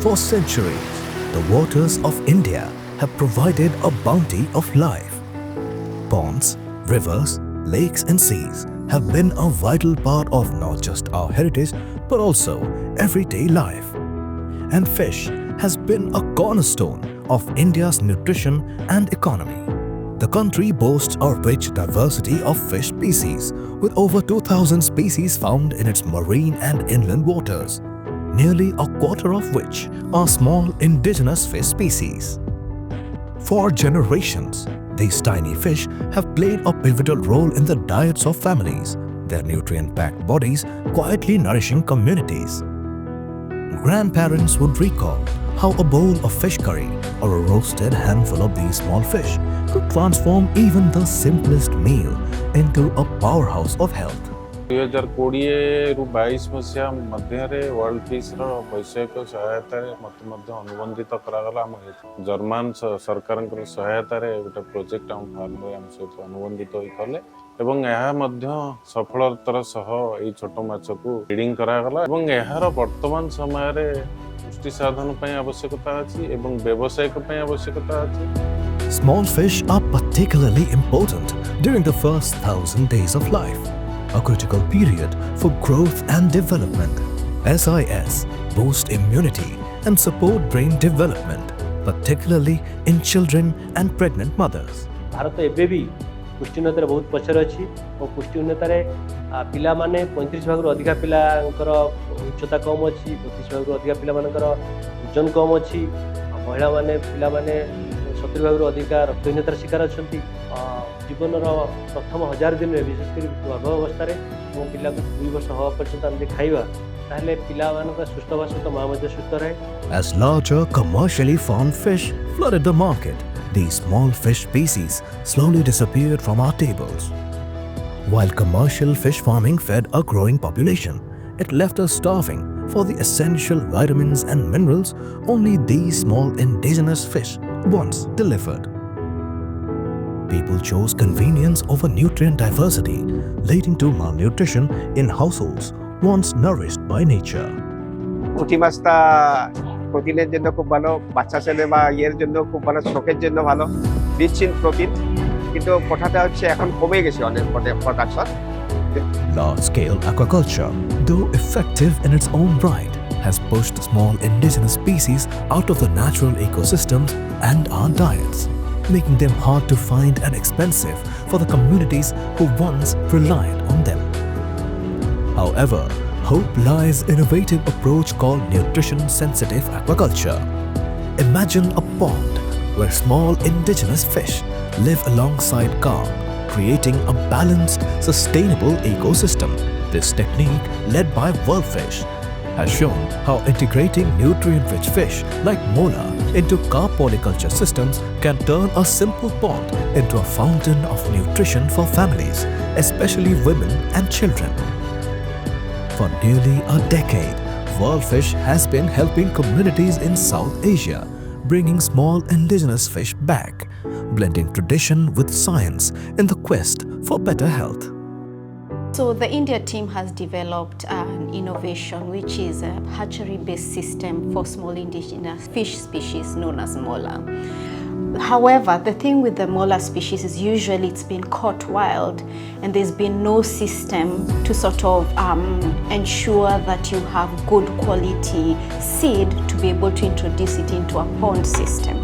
For centuries, the waters of India have provided a bounty of life. Ponds, rivers, lakes and seas have been a vital part of not just our heritage but also everyday life. And fish has been a cornerstone of India's nutrition and economy. The country boasts a rich diversity of fish species, with over 2,000 species found in its marine and inland waters, nearly a quarter of which are small indigenous fish species. For generations, these tiny fish have played a pivotal role in the diets of families, their nutrient-packed bodies quietly nourishing communities. Grandparents would recall how a bowl of fish curry or a roasted handful of these small fish could transform even the simplest meal into a powerhouse of health. 2020-22 मसीहा मध्य world fish वैषयिक सहायता अनुबंधित करागला German सरकार सहायतार गोटे project आम farm सहित अनुबंधित कले एवं सफलतार सह ये छोट माछ को ब्रीडिंग करागला एवं यार वर्तमान समय पुष्टि साधन आवश्यकता अच्छी एवं व्यावसायिक आवश्यकता अच्छी. Small fish are particularly important during the first 1,000 days of life, a critical period for growth and development. SIS boost immunity and support brain development, particularly in children and pregnant mothers. Bharat एबे भी पुष्टिनतार बहुत पछर अछि और पुष्टिनतार पिला माने 35 भाग रो अधिक पिलांकर उच्चता कम अछि 32 भाग रो अधिक पिला मानकर वजन कम अछि महिला माने पिला माने 70 भाग रो अधिक रक्तहीनतार शिकार अछंती जीवन प्रथम 1000 दिन में विशेषकर गर्भ अवस्था पिला को 2 वर्ष हवा पर्यंत हम खाइबा ताहले पिला मानका सुस्थ वासत मां मध्ये सुस्थ रहे. As larger commercially farmed fish flooded the market, these small fish species slowly disappeared from our tables. While commercial fish farming fed a growing population, it left us starving for the essential vitamins and minerals only these small indigenous fish once delivered. People chose convenience over nutrient diversity, leading to malnutrition in households once nourished by nature. পুঁটি মাছটা প্রোটিনের জন্য খুব ভালো, বাচ্চা ছেলে বা ইয়ের জন্য খুব ভালো, শখের জন্য ভালো, রিচ ইন প্রোটিন, কিন্তু কোঠাটা হচ্ছে এখন কমে গেছে অনেক production. Large-scale aquaculture, though effective in its own right, has pushed small indigenous species out of the natural ecosystems and our diets, making them hard to find and expensive for the communities who once relied on them. However, hope lies in an innovative approach called nutrition-sensitive aquaculture. Imagine a pond where small indigenous fish live alongside carp, creating a balanced, sustainable ecosystem. This technique, led by WorldFish, has shown how integrating nutrient-rich fish like mola into carp polyculture systems can turn a simple pond into a fountain of nutrition for families, especially women and children. For nearly a decade, WorldFish has been helping communities in South Asia, bringing small indigenous fish back, blending tradition with science in the quest for better health. So the India team has developed an innovation which is a hatchery-based system for small indigenous fish species known as mola. However, the thing with the mola species is usually it's been caught wild and there's been no system to sort of ensure that you have good quality seed to be able to introduce it into a pond system.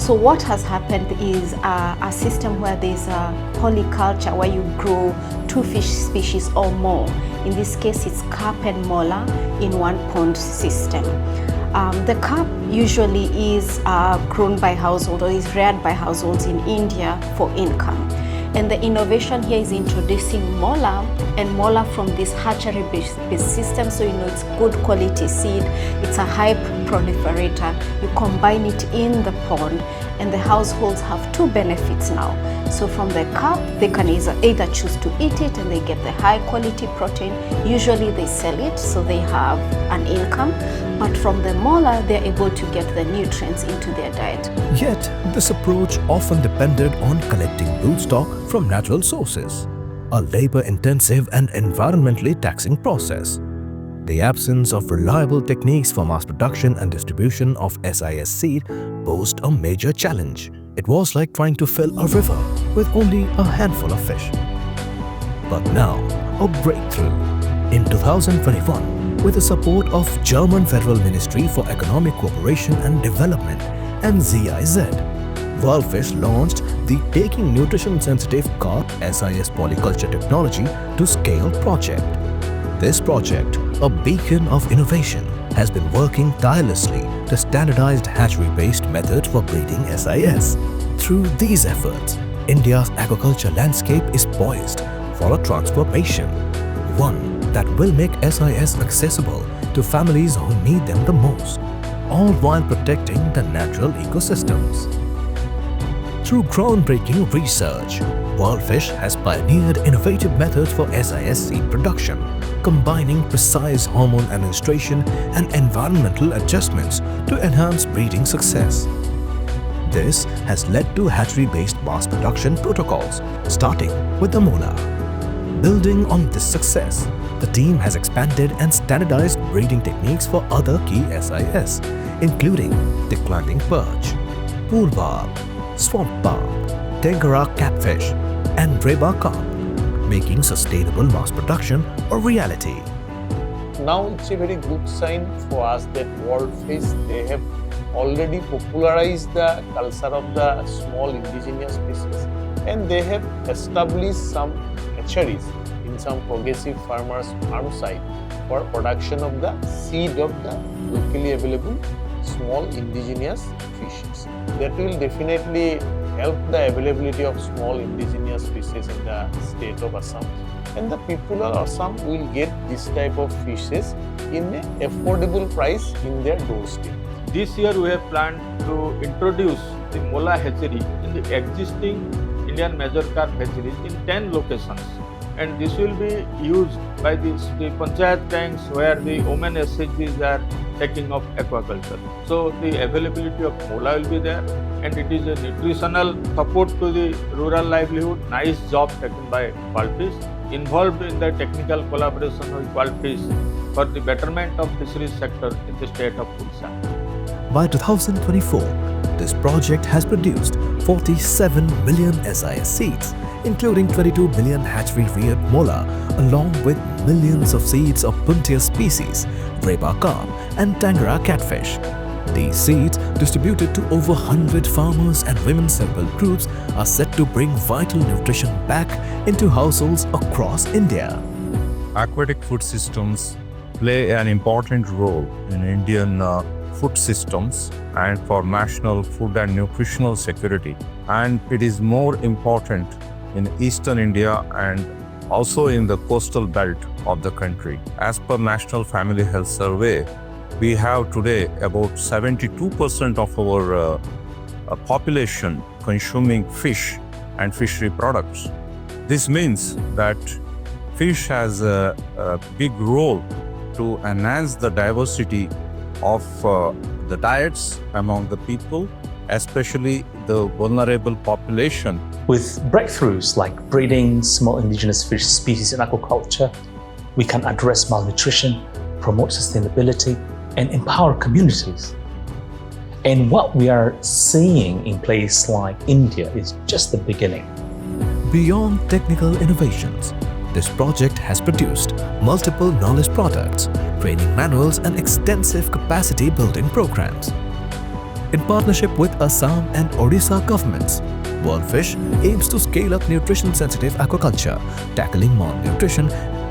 So what has happened is a system where there's a polyculture where you grow 2 fish species or more. In this case, it's carp and mola in one pond system. The carp usually is grown by households or is reared by households in India for income. And the innovation here is introducing mola and mola from this hatchery-based system. So you know it's good quality seed, it's a high proliferator. You combine it in the pond and the households have 2 benefits now. So from the carp, they can either choose to eat it and they get the high quality protein. Usually they sell it so they have an income. But from the mola, they're able to get the nutrients into their diet. Yet, this approach often depended on collecting broodstock from natural sources, a labor-intensive and environmentally taxing process. The absence of reliable techniques for mass production and distribution of SIS seed posed a major challenge. It was like trying to fill a river with only a handful of fish. But now, a breakthrough. In 2021, with the support of German Federal Ministry for Economic Cooperation and Development and GIZ, WorldFish launched the Taking Nutrition-Sensitive Carp-SIS Polyculture Technology to Scale project. This project, a beacon of innovation, has been working tirelessly to standardized hatchery-based methods for breeding SIS. Through these efforts, India's aquaculture landscape is poised for a transformation, one that will make SIS accessible to families who need them the most, all while protecting the natural ecosystems. Through groundbreaking research, WorldFish has pioneered innovative methods for SIS seed production, combining precise hormone administration and environmental adjustments to enhance breeding success. This has led to hatchery-based mass production protocols, starting with the molar. Building on this success, the team has expanded and standardized breeding techniques for other key SIS, including declining perch, pool barb, swamp barb, Tangara catfish, and Breba carp, making sustainable mass production a reality. Now it's a very good sign for us that WorldFish, they have already popularized the culture of the small indigenous species, and they have established some hatcheries in some progressive farmers' farm site for production of the seed of the locally available small indigenous fishes. That will definitely help the availability of small indigenous species in the state of Assam. And the people of Assam will get this type of fishes in an affordable price in their doorstep. This year we have planned to introduce the Mola hatchery in the existing Indian major carp hatcheries in 10 locations. And this will be used by the panchayat tanks where the women SHGs are taking up aquaculture. So the availability of mola will be there, and it is a nutritional support to the rural livelihood. Nice job taken by WorldFish, involved in the technical collaboration with WorldFish for the betterment of fisheries sector in the state of Odisha. By 2024, this project has produced 47 million SIS seeds, including 22 million hatchery-reared mola, along with millions of seeds of puntia species, Breba carp and Tangara catfish. These seeds, distributed to over 100 farmers and women's self-help groups, are set to bring vital nutrition back into households across India. Aquatic food systems play an important role in Indian food systems and for national food and nutritional security. And it is more important in eastern India and also in the coastal belt of the country. As per National Family Health Survey, we have today about 72% of our population consuming fish and fishery products. This means that fish has a big role to enhance the diversity of the diets among the people, especially the vulnerable population. With breakthroughs like breeding small indigenous fish species in aquaculture, we can address malnutrition, promote sustainability, and empower communities. And what we are seeing in places like India is just the beginning. Beyond technical innovations, this project has produced multiple knowledge products, training manuals, and extensive capacity building programs. In partnership with Assam and Odisha governments, WorldFish aims to scale up nutrition-sensitive aquaculture, tackling malnutrition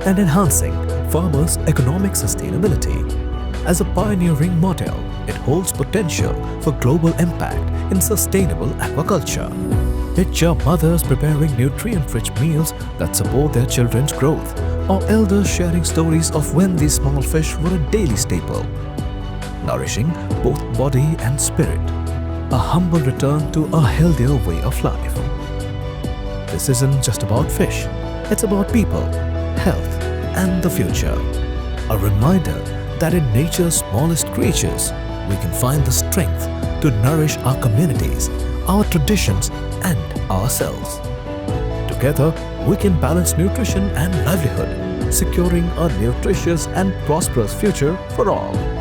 and enhancing farmers' economic sustainability. As a pioneering model, it holds potential for global impact in sustainable aquaculture. Picture mothers preparing nutrient-rich meals that support their children's growth, or elders sharing stories of when these small fish were a daily staple, nourishing both body and spirit. A humble return to a healthier way of life. This isn't just about fish, it's about people, health, and the future. A reminder that in nature's smallest creatures, we can find the strength to nourish our communities, our traditions, and ourselves. Together, we can balance nutrition and livelihood, securing a nutritious and prosperous future for all.